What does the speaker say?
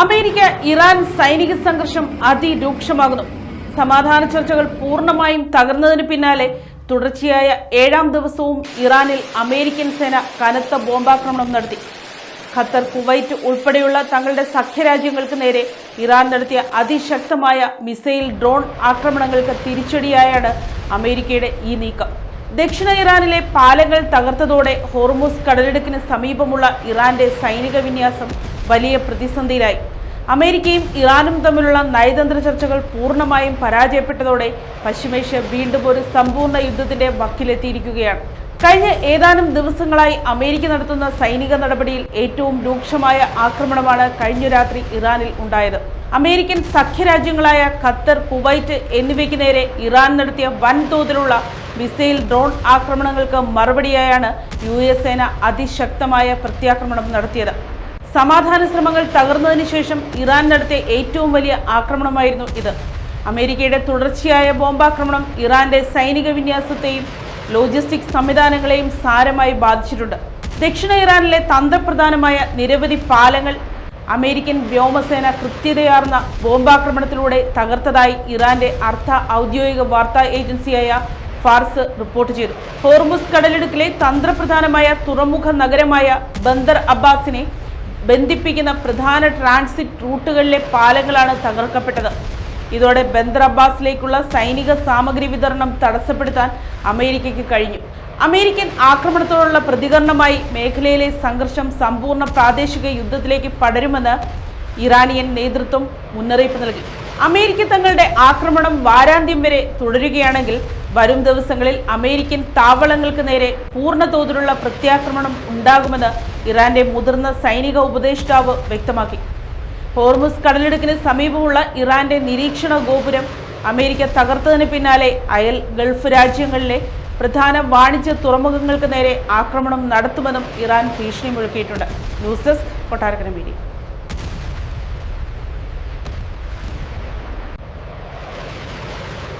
America Iran സൈനിക സംഘർഷം അതിരൂക്ഷമാകുന്നു. സമാധാന ചർച്ചകൾ പൂർണ്ണമായും തകർന്നതിന് പിന്നാലെ തുടർച്ചയായ 7ാം ദിവസവും ഇറാനിൽ അമേരിക്കൻ സേന കനത്ത ബോംബാക്രമണം നടത്തി. ഖത്തർ, കുവൈറ്റ് ഉൾപ്പെടെയുള്ള തങ്ങളുടെ സഖ്യരാജ്യങ്ങൾക്ക് നേരെ ഇറാൻ നടത്തിയ അതിശക്തമായ മിസൈൽ, ഡ്രോൺ ആക്രമണങ്ങൾക്ക് തിരിച്ചടിയായാണ് അമേരിക്കയുടെ ഈ നീക്കം. ദക്ഷിണ ഇറാനിലെ പാലങ്ങൾ തകർത്തതോടെ ഹോർമുസ് കടലിടുക്കിന് സമീപമുള്ള ഇറാന്റെ സൈനിക വിന്യാസം വലിയ പ്രതിസന്ധിയിലായി. അമേരിക്കയും ഇറാനും തമ്മിലുള്ള നയതന്ത്ര ചർച്ചകൾ പൂർണ്ണമായും പരാജയപ്പെട്ടതോടെ പശ്ചിമേഷ്യ വീണ്ടും ഒരു സമ്പൂർണ്ണ യുദ്ധത്തിന്റെ വക്കിലെത്തിയിരിക്കുകയാണ്. കഴിഞ്ഞ ഏതാനും ദിവസങ്ങളായി അമേരിക്ക നടത്തുന്ന സൈനിക നടപടിയിൽ ഏറ്റവും രൂക്ഷമായ ആക്രമണമാണ് കഴിഞ്ഞ രാത്രി ഇറാനിൽ ഉണ്ടായത്. അമേരിക്കൻ സഖ്യരാജ്യങ്ങളായ ഖത്തർ, കുവൈറ്റ് എന്നിവയ്ക്ക് നേരെ ഇറാൻ നടത്തിയ വൻതോതിലുള്ള മിസൈൽ, ഡ്രോൺ ആക്രമണങ്ങൾക്ക് മറുപടിയായാണ് US സേന അതിശക്തമായ പ്രത്യാക്രമണം നടത്തിയത്. സമാധാന ശ്രമങ്ങൾ തകർന്നതിന് ശേഷം ഇറാൻ നടത്തിയ ഏറ്റവും വലിയ ആക്രമണമായിരുന്നു ഇത്. അമേരിക്കയുടെ തുടർച്ചയായ ബോംബാക്രമണം ഇറാന്റെ സൈനിക വിന്യാസത്തെയും ലോജിസ്റ്റിക് സംവിധാനങ്ങളെയും സാരമായി ബാധിച്ചിട്ടുണ്ട്. ദക്ഷിണ ഇറാനിലെ തന്ത്രപ്രധാനമായ നിരവധി പാലങ്ങൾ അമേരിക്കൻ വ്യോമസേന കൃത്യതയാർന്ന ബോംബാക്രമണത്തിലൂടെ തകർത്തതായി ഇറാന്റെ അർദ്ധ ഔദ്യോഗിക വാർത്താ ഏജൻസിയായ ഫാർസ് റിപ്പോർട്ട് ചെയ്തു. ഹോർമുസ് കടലിടുക്കിലെ തന്ത്രപ്രധാനമായ തുറമുഖ നഗരമായ ബന്ദർ അബ്ബാസിനെ ബന്ധിപ്പിക്കുന്ന പ്രധാന ട്രാൻസിറ്റ് റൂട്ടുകളിലെ പാലങ്ങളാണ് തകർക്കപ്പെട്ടത്. ഇതോടെ ബന്ദർ അബ്ബാസിലേക്കുള്ള സൈനിക സാമഗ്രി വിതരണം തടസ്സപ്പെടുത്താൻ അമേരിക്കയ്ക്ക് കഴിഞ്ഞു. അമേരിക്കൻ ആക്രമണത്തോടുള്ള പ്രതികരണമായി മേഖലയിലെ സംഘർഷം സമ്പൂർണ്ണ പ്രാദേശിക യുദ്ധത്തിലേക്ക് പടരുമെന്ന് ഇറാനിയൻ നേതൃത്വം മുന്നറിയിപ്പ് നൽകി. അമേരിക്ക തങ്ങളുടെ ആക്രമണം വാരാന്ത്യം വരെ തുടരുകയാണെങ്കിൽ വരും ദിവസങ്ങളിൽ അമേരിക്കൻ താവളങ്ങൾക്ക് നേരെ പൂർണ്ണ തോതിലുള്ള പ്രത്യാക്രമണം ഉണ്ടാകുമെന്ന് ഇറാന്റെ മുതിർന്ന സൈനിക ഉപദേഷ്ടാവ് വ്യക്തമാക്കി. ഹോർമുസ് കടലിടുക്കിന് സമീപമുള്ള ഇറാന്റെ നിരീക്ഷണ ഗോപുരം അമേരിക്ക തകർത്തതിന് പിന്നാലെ അയൽ ഗൾഫ് രാജ്യങ്ങളിലെ പ്രധാന വാണിജ്യ തുറമുഖങ്ങൾക്ക് നേരെ ആക്രമണം നടത്തുമെന്നും ഇറാൻ ഭീഷണി മുഴക്കിയിട്ടുണ്ട്. News desk, Kottarakkara media.